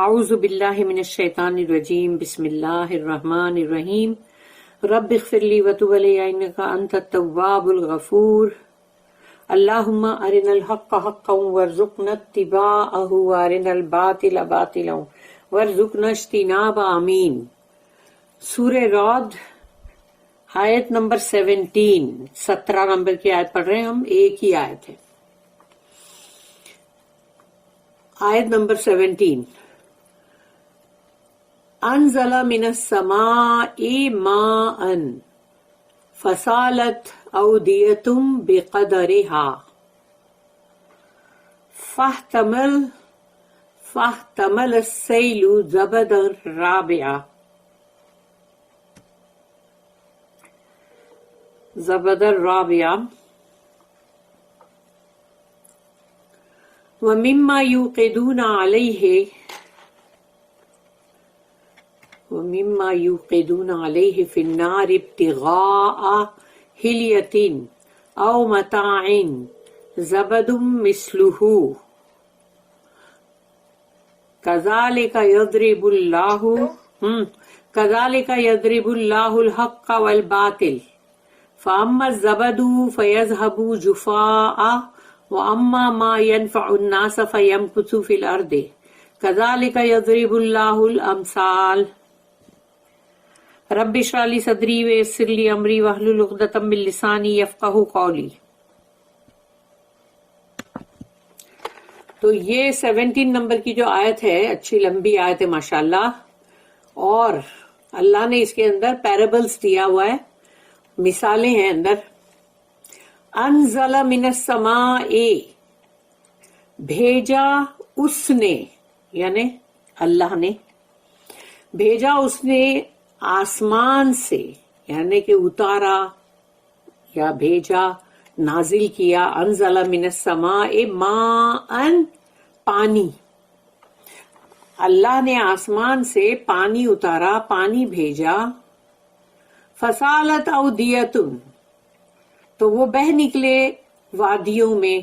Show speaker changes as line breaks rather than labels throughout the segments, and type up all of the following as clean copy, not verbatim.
اعوذ باللہ من الشیطان الرجیم بسم اللہ الرحمن الرحیم رب اغفر لی وتب علی انک انت التواب الغفور اللہم ارنا الحق حقا وارزقنا اتباعہ وارنا الباطل باطلا وارزقنا اجتنابہ آمین۔ سورہ رعد آیت نمبر 17 نمبر کی آیت پڑھ رہے ہیں ہم، ایک ہی آیت ہے۔ آیت نمبر 17 انزل من السماء ماء فسالت اودیۃ بقدرها فاحتمل السیل زبدا رابعا ومما يوقدون عليه في النار ابتغاء حلية أو متاع زبد مثله كذلك يضرب الله الحق والباطل فأما الزبد فيذهب جفاء وأما ما ينفع الناس فيمكث في الأرض كذلك يضرب الله الأمثال رب اشرح لي صدري ويسر لي أمري واحلل عقدة من لساني يفقهوا قولي۔ تو یہ 17 نمبر کی جو آیت ہے، اچھی لمبی آیت ہے ماشاءاللہ، اور اللہ نے اس کے اندر پیرابلز دیا ہوا ہے، مثالیں ہیں اندر۔ انزل من السماء بھیجا اس نے، یعنی اللہ نے بھیجا، اس نے آسمان سے، یعنی کہ اتارا یا بھیجا، نازل کیا۔ انزل من السماء ماء پانی، اللہ نے آسمان سے پانی اتارا، پانی بھیجا۔ فسالت اودیۃ تو وہ بہ نکلے وادیوں میں،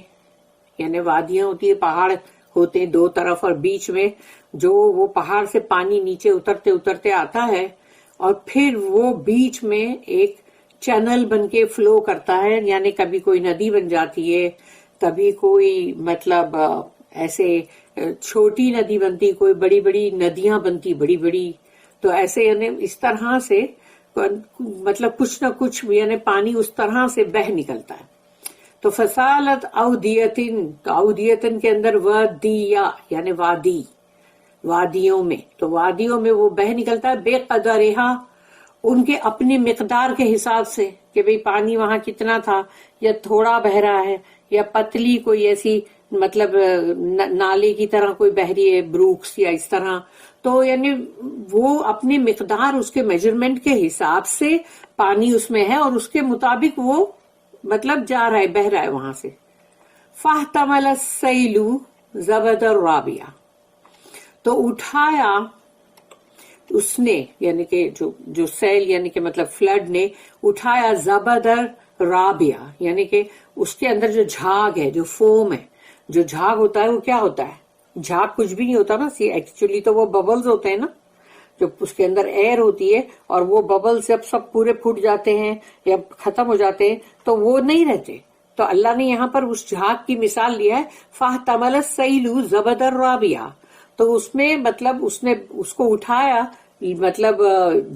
یعنی وادیاں ہوتی ہے، پہاڑ ہوتے ہیں دو طرف، اور بیچ میں جو وہ پہاڑ سے پانی نیچے اترتے اترتے آتا ہے، اور پھر وہ بیچ میں ایک چینل بن کے فلو کرتا ہے، یعنی کبھی کوئی ندی بن جاتی ہے، کبھی کوئی مطلب ایسے چھوٹی ندی بنتی، کوئی بڑی بڑی ندیاں بنتی، بڑی بڑی، تو ایسے یعنی اس طرح سے مطلب کچھ نہ کچھ، یعنی پانی اس طرح سے بہ نکلتا ہے۔ تو فسالت اودیتن، تو اودیتن کے اندر ودیا یعنی وادی، وادیوں میں، تو وادیوں میں وہ بہ نکلتا ہے، بے قدرہا ان کے اپنی مقدار کے حساب سے، کہ بھئی پانی وہاں کتنا تھا، یا تھوڑا بہ رہا ہے، یا پتلی کوئی ایسی مطلب نالے کی طرح کوئی بہ رہی ہے، بروکس یا اس طرح، تو یعنی وہ اپنی مقدار، اس کے میجرمنٹ کے حساب سے پانی اس میں ہے، اور اس کے مطابق وہ مطلب جا رہا ہے، بہ رہا ہے وہاں سے۔ فاحتمل السیل زبدا رابعا تو اٹھایا اس نے، یعنی کہ جو سیل یعنی کہ مطلب فلڈ نے اٹھایا، زبدر رابعہ یعنی کہ اس کے اندر جو جھاگ ہے، جو فوم ہے، جو جھاگ ہوتا ہے وہ کیا ہوتا ہے؟ جھاگ کچھ بھی نہیں ہوتا نا، ایکچولی تو وہ ببلز ہوتے ہیں نا، جو اس کے اندر ایئر ہوتی ہے، اور وہ ببلز جب سب پورے پھٹ جاتے ہیں یا ختم ہو جاتے ہیں تو وہ نہیں رہتے۔ تو اللہ نے یہاں پر اس جھاگ کی مثال لیا ہے، فاحتمل السیل زبدا رابعا، تو اس میں مطلب اس نے اس کو اٹھایا، مطلب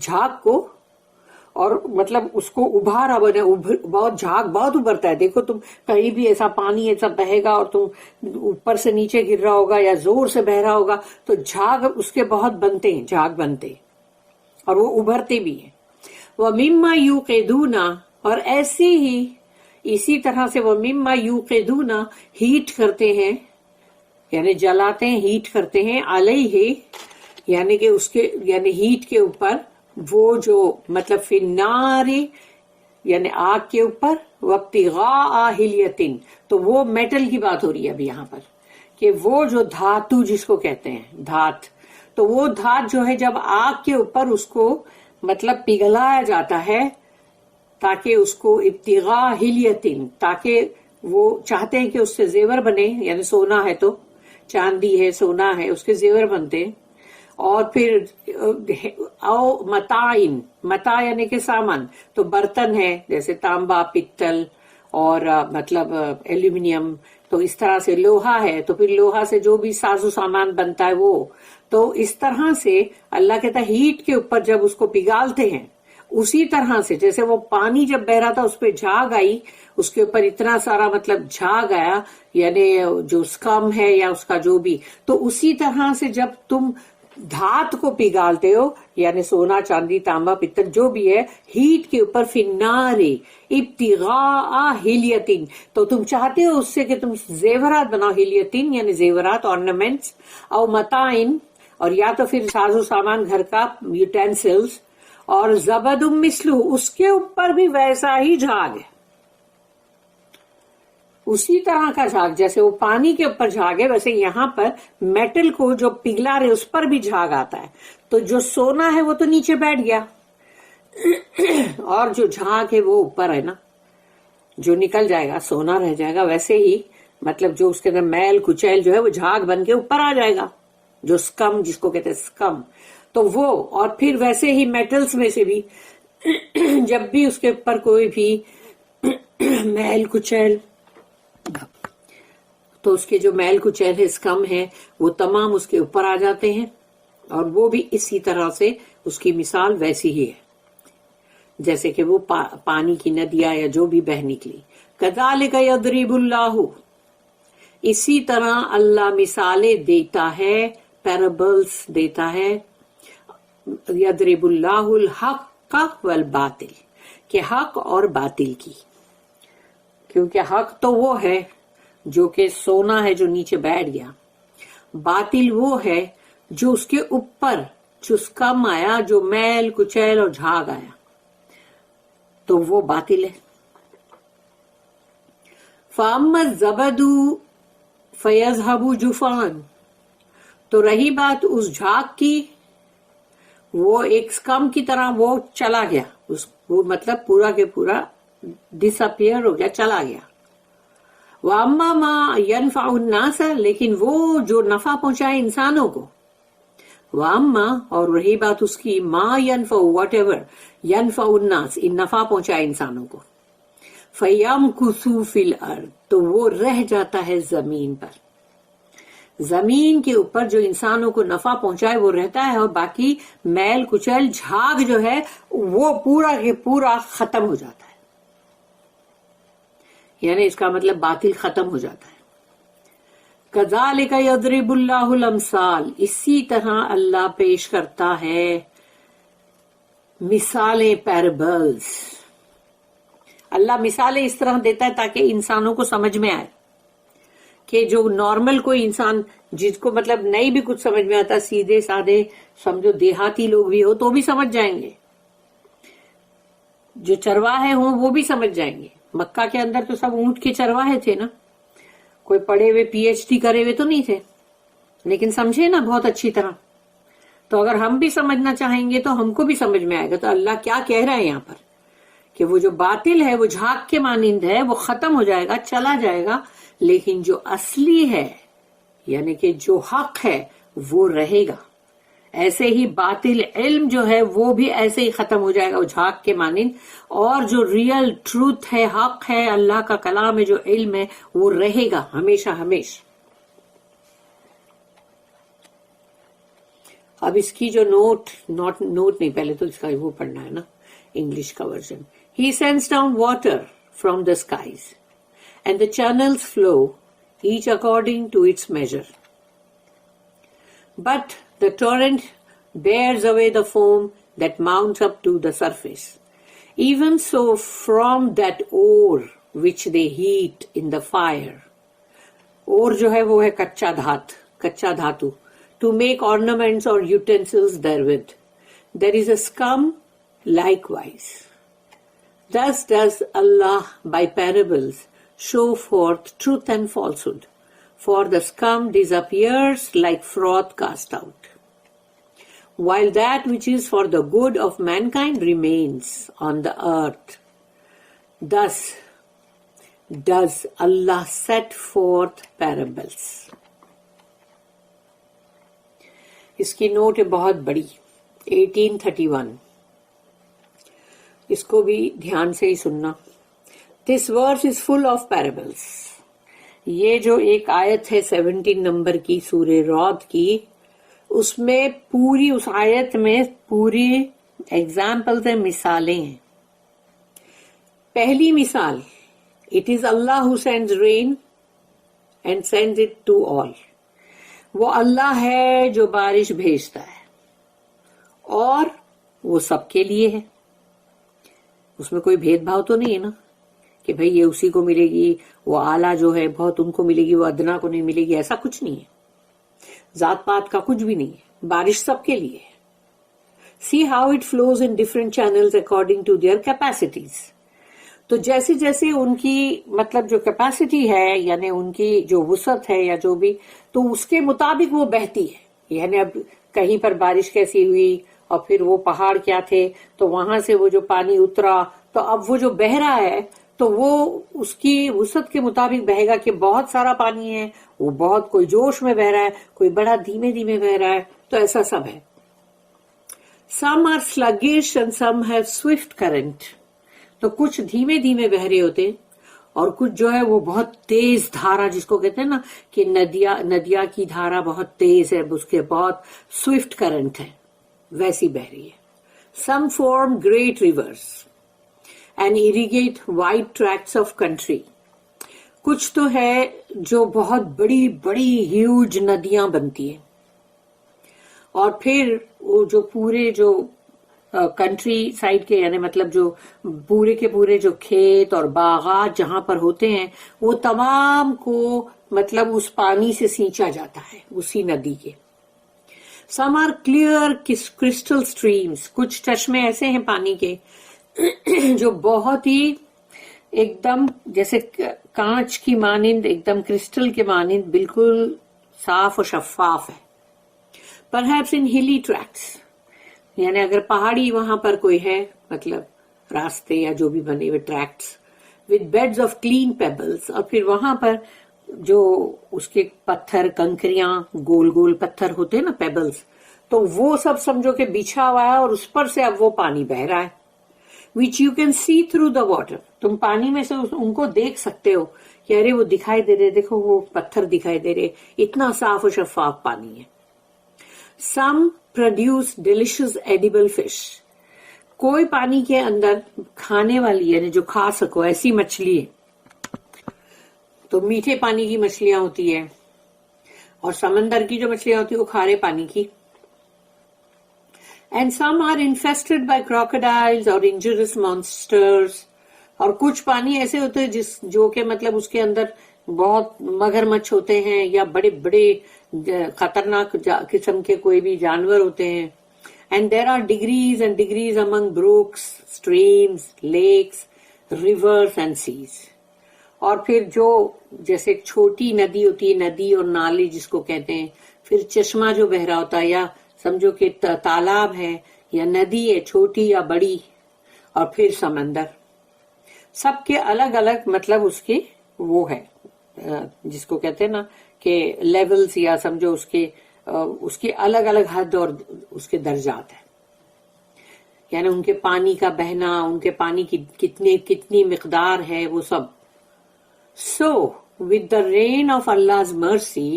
جھاگ کو، اور مطلب اس کو ابھارا، بہت جھاگ بہت ابھرتا ہے، دیکھو تم کہیں بھی ایسا پانی ایسا بہے گا اور تم اوپر سے نیچے گر رہا ہوگا یا زور سے بہ رہا ہوگا، تو جھاگ اس کے بہت بنتے ہیں، جھاگ بنتے ہیں، اور وہ ابھرتے بھی ہیں۔ وَمِمَّا يُوقِدُونَ اور ایسی ہی اسی طرح سے وَمِمَّا يُوقِدُونَ ہیٹ کرتے ہیں، یعنی جلاتے ہیں، ہیٹ کرتے ہیں، علیہ یعنی کہ اس کے یعنی ہیٹ کے اوپر، وہ جو مطلب فی النار یعنی آگ کے اوپر، وابتغاء حلیۃ تو وہ میٹل کی بات ہو رہی ہے ابھی یہاں پر، کہ وہ جو دھاتو جس کو کہتے ہیں دھات، تو وہ دھات جو ہے جب آگ کے اوپر اس کو مطلب پگھلایا جاتا ہے، تاکہ اس کو ابتغاء حلیۃ، تاکہ وہ چاہتے ہیں کہ اس سے زیور بنے، یعنی سونا ہے تو چاندی ہے، سونا ہے، اس کے زیور بنتے ہیں، اور پھر او متائن، متا یعنی کہ سامان، تو برتن ہے جیسے تانبا، پتل اور مطلب ایلومینیم، تو اس طرح سے لوہا ہے، تو پھر لوہا سے جو بھی ساز و سامان بنتا ہے وہ، تو اس طرح سے اللہ کہتا ہے ہیٹ کے اوپر جب اس کو پگھالتے ہیں، اسی طرح سے جیسے وہ پانی جب بہ رہا تھا اس پہ جھاگ آئی، اس کے اوپر اتنا سارا مطلب جھاگ آیا، یعنی جو سکم ہے یا اس کا جو بھی، تو اسی طرح سے جب تم دھات کو پگھالتے ہو، یعنی سونا، چاندی، تانبا، پتل جو بھی ہے، ہیٹ کے اوپر فنارے ابتغاء ہلیتن، تو تم چاہتے ہو اس سے کہ تم زیورات بناؤ، ہلیتن یعنی زیورات، ornaments، او متائن، اور یا تو پھر ساز و سامان گھر کا یوٹینسلز، اور زبد مثلہ، اس کے اوپر بھی ویسا ہی جھاگ ہے، اسی طرح کا جھاگ، جیسے وہ پانی کے اوپر جھاگ ہے ویسے یہاں پر میٹل کو جو پگھلا رہے اس پر بھی جھاگ آتا ہے، تو جو سونا ہے وہ تو نیچے بیٹھ گیا اور جو جھاگ ہے وہ اوپر ہے نا، جو نکل جائے گا سونا رہ جائے گا، ویسے ہی مطلب جو اس کے اندر میل کچیل جو ہے وہ جھاگ بن کے اوپر آ جائے گا، جو سکم جس کو کہتے ہیں سکم، تو وہ، اور پھر ویسے ہی میٹلز میں سے بھی جب بھی اس کے اوپر کوئی بھی میل کچیل، تو اس کے جو میل کچیل ہے، سکم ہے، وہ تمام اس کے اوپر آ جاتے ہیں، اور وہ بھی اسی طرح سے اس کی مثال ویسی ہی ہے جیسے کہ وہ پانی کی ندیاں یا جو بھی بہ نکلی. کذالک یضرب اللہ، اسی طرح اللہ مثالیں دیتا ہے، پیرابلز دیتا ہے، یضرب اللہ الحق والباطل، کہ حق اور باطل کی، کیونکہ حق تو وہ ہے جو کہ سونا ہے جو نیچے بیٹھ گیا، باطل وہ ہے جو اس کے اوپر جو کم آیا، جو میل کچیل اور جھاگ آیا، تو وہ باطل ہے. فَأَمَّا الزَّبَدُ فَيَذْهَبُ جُفَاءً، تو رہی بات اس جھاگ کی، وہ ایک سکم کی طرح وہ چلا گیا، وہ مطلب پورا کے پورا ڈس اپیئر ہو گیا، چلا گیا. وَأَمَّا مَا يَنْفَعُ النَّاسَ، لیکن وہ جو نفع پہنچائے انسانوں کو. وَأَمَّا، اور رہی بات اس کی، مَا يَنْفَعُ، واٹ ایور يَنْفَعُ النَّاسِ، ان نفع پہنچائے انسانوں کو. فَيَمْكُثُ فِي الْأَرْضِ، تو وہ رہ جاتا ہے زمین پر، زمین کے اوپر جو انسانوں کو نفع پہنچائے وہ رہتا ہے، اور باقی میل کچیل جھاگ جو ہے وہ پورا کے پورا ختم ہو جاتا ہے، یعنی اس کا مطلب باطل ختم ہو جاتا ہے. کذالک یضرب اللہ الامثال، اسی طرح اللہ پیش کرتا ہے مثالیں، پیرابلز. اللہ مثالیں اس طرح دیتا ہے تاکہ انسانوں کو سمجھ میں آئے، کہ جو نارمل کوئی انسان جس کو مطلب نہیں بھی کچھ سمجھ میں آتا، سیدھے سادے سمجھو دیہاتی لوگ بھی ہو تو بھی سمجھ جائیں گے، جو چرواہے ہوں وہ بھی سمجھ جائیں گے. مکہ کے اندر تو سب اونٹ کے چرواہے تھے نا، کوئی پڑھے ہوئے پی ایچ ڈی کرے ہوئے تو نہیں تھے، لیکن سمجھے نا بہت اچھی طرح. تو اگر ہم بھی سمجھنا چاہیں گے تو ہم کو بھی سمجھ میں آئے گا. تو اللہ کیا کہہ رہا ہے یہاں پر، کہ وہ جو باطل ہے وہ جھاگ کے مانند ہے، وہ ختم ہو جائے گا، چلا جائے گا، لیکن جو اصلی ہے یعنی کہ جو حق ہے وہ رہے گا. ایسے ہی باطل علم جو ہے وہ بھی ایسے ہی ختم ہو جائے گا، وہ جھاگ کے مانند، اور جو ریئل ٹروتھ ہے، حق ہے، اللہ کا کلام ہے، جو علم ہے، وہ رہے گا ہمیشہ ہمیشہ. اب اس کی جو نوٹ نہیں، پہلے تو اس کا وہ پڑھنا ہے نا، انگلش کا version. He sends down water from the skies, and the channels flow, each according to its measure. But the torrent bears away the foam that mounts up to the surface. Even so from that ore which they heat in the fire. Ore جو ہے وہ ہے کچا Dhatu. To make ornaments or utensils therewith. There is a scum likewise. Thus does Allah by parables show forth truth and falsehood, for the scum disappears like froth cast out, while that which is for the good of mankind remains on the earth. Thus does Allah set forth parables. اس کی note ہے بہت بڑی 1831. اس کو بھی دھیان سے ہی سننا. This verse is full of parables. یہ جو ایک آیت ہے 17 نمبر کی سورہ رعد کی، اس میں پوری اس آیت میں پوری ایگزامپلز ہیں، مثالیں ہیں. پہلی مثال، It is Allah who sends rain and sends it to all. وہ اللہ ہے جو بارش بھیجتا ہے اور وہ سب کے لیے ہے. اس میں کوئی بھید بھاؤ تو نہیں ہے نا کہ بھئی یہ اسی کو ملے گی، وہ اعلیٰ جو ہے بہت ان کو ملے گی، وہ ادنا کو نہیں ملے گی. ایسا کچھ نہیں ہے، ذات پات کا کچھ بھی نہیں ہے. بارش سب کے لیے ہے. See how it flows in different channels according to their capacities. تو جیسے جیسے ان کی مطلب جو کیپیسٹی ہے، یعنی ان کی جو وسعت ہے یا جو بھی، تو اس کے مطابق وہ بہتی ہے. یعنی اب کہیں پر بارش کیسی ہوئی اور پھر وہ پہاڑ کیا تھے تو وہاں سے وہ جو پانی اترا، تو اب وہ جو بہہ رہا ہے تو وہ اس کی وسعت کے مطابق بہے گا کہ بہت سارا پانی ہے، وہ بہت کوئی جوش میں بہ رہا ہے، کوئی بڑا دھیمے دھیمے بہ رہا ہے. تو ایسا سب ہے. Some are sluggish and some have swift current. تو کچھ دھیمے دھیمے بہ رہے ہوتے اور کچھ جو ہے وہ بہت تیز دھارا، جس کو کہتے ہیں نا کہ ندیا کی دھارا بہت تیز ہے، اس کے بہت سوئفٹ کرنٹ ہے، ویسی بہ رہی ہے. Some form great rivers and irrigate wide tracts of country. کچھ تو ہے جو بہت بڑی بڑی ہیوج ندیاں بنتی ہیں اور پھر وہ جو پورے جو کنٹری سائڈ کے، یعنی مطلب جو پورے کے پورے جو کھیت اور باغات جہاں پر ہوتے ہیں وہ تمام کو مطلب اس پانی سے سینچا جاتا ہے، اسی ندی کے. Some are clear crystal streams. کچھ چشمے ایسے ہیں پانی کے جو بہت ہی ایک دم جیسے کانچ کی مانند، ایک دم کرسٹل کے مانند بالکل صاف و شفاف ہے. Perhaps in hilly tracts. یعنی اگر پہاڑی وہاں پر کوئی ہے مطلب راستے یا جو بھی بنے ہوئے ٹریکٹس with beds of clean pebbles، اور پھر وہاں پر جو اس کے پتھر کنکریاں گول گول پتھر ہوتے ہیں نا پیبلز، تو وہ سب سمجھو کہ بچھا ہوا ہے اور اس پر سے اب وہ پانی بہ رہا ہے. which you can see through the water. تم پانی میں سے ان کو دیکھ سکتے ہو کہ ارے وہ دکھائی دے رہے، دیکھو وہ پتھر دکھائی دے رہے، اتنا صاف و شفاف پانی ہے. Some produce delicious edible fish. کوئی پانی کے اندر کھانے والی یعنی جو کھا سکو ایسی مچھلی ہے. تو میٹھے پانی کی مچھلیاں ہوتی ہے اور سمندر کی جو مچھلیاں ہوتی ہیں وہ کھارے پانی کی. And some are infested by crocodiles or injurious monsters. اور کچھ پانی ایسے ہوتے ہیں جو کہ مطلب اس کے اندر بہت مگرمچھ ہوتے ہیں یا بڑے بڑے خطرناک قسم کے کوئی بھی جانور ہوتے ہیں. And there are degrees and degrees among brooks, streams, lakes, rivers and seas. اور پھر جو جیسے ایک چھوٹی ندی ہوتی ہے، ندی اور نالی جس کو کہتے ہیں، پھر چشمہ جو بہ رہا ہوتا ہے، یا سمجھو کہ تالاب ہے یا ندی ہے چھوٹی یا بڑی، اور پھر سمندر. سب کے الگ الگ مطلب اس کے وہ ہے جس کو کہتے ہیں نا کہ لیولز، یا سمجھو اس کے الگ الگ حد اور اس کے درجات ہیں. یعنی ان کے پانی کا بہنا، ان کے پانی کی کتنی مقدار ہے، وہ سب. So, with the rain of Allah's mercy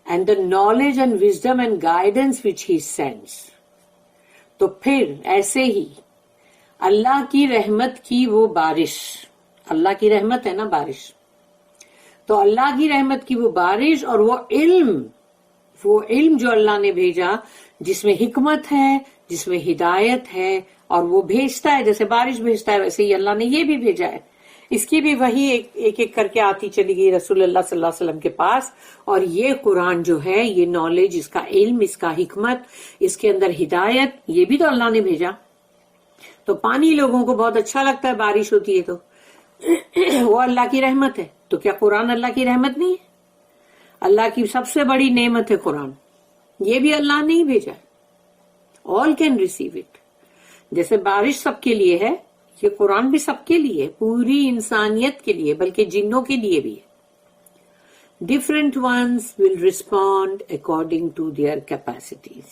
and the knowledge and wisdom and guidance which He sends, تو پھر ایسے ہی اللہ کی رحمت کی وہ بارش، اللہ کی رحمت ہے نا بارش، تو اللہ کی رحمت کی وہ بارش اور وہ علم جو اللہ نے بھیجا جس میں حکمت ہے، جس میں ہدایت ہے، اور وہ بھیجتا ہے جیسے بارش بھیجتا ہے ویسے ہی اللہ نے یہ بھی بھیجا ہے. اس کی بھی وہی ایک ایک کر کے آتی چلی گئی رسول اللہ صلی اللہ علیہ وسلم کے پاس. اور یہ قرآن جو ہے، یہ نالج، اس کا علم، اس کا حکمت، اس کے اندر ہدایت، یہ بھی تو اللہ نے بھیجا. تو پانی لوگوں کو بہت اچھا لگتا ہے، بارش ہوتی ہے تو وہ اللہ کی رحمت ہے. تو کیا قرآن اللہ کی رحمت نہیں ہے؟ اللہ کی سب سے بڑی نعمت ہے قرآن. یہ بھی اللہ نے ہی بھیجا ہے. All can receive it. جیسے بارش سب کے لیے ہے، یہ قرآن بھی سب کے لیے، پوری انسانیت کے لیے، بلکہ جنوں کے لیے بھی ہے. Different ones will respond according to their capacities.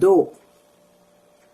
2.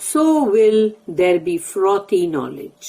So will there be frothy knowledge.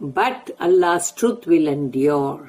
But Allah's truth will endure.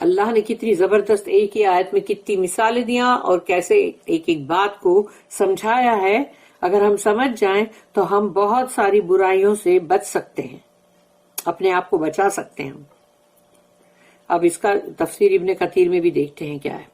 اللہ نے کتنی زبردست ایک ہی آیت میں کتنی مثالیں دیا اور کیسے ایک ایک بات کو سمجھایا ہے. اگر ہم سمجھ جائیں تو ہم بہت ساری برائیوں سے بچ سکتے ہیں، اپنے آپ کو بچا سکتے ہیں. اب اس کا تفسیر ابن کثیر میں بھی دیکھتے ہیں کیا ہے.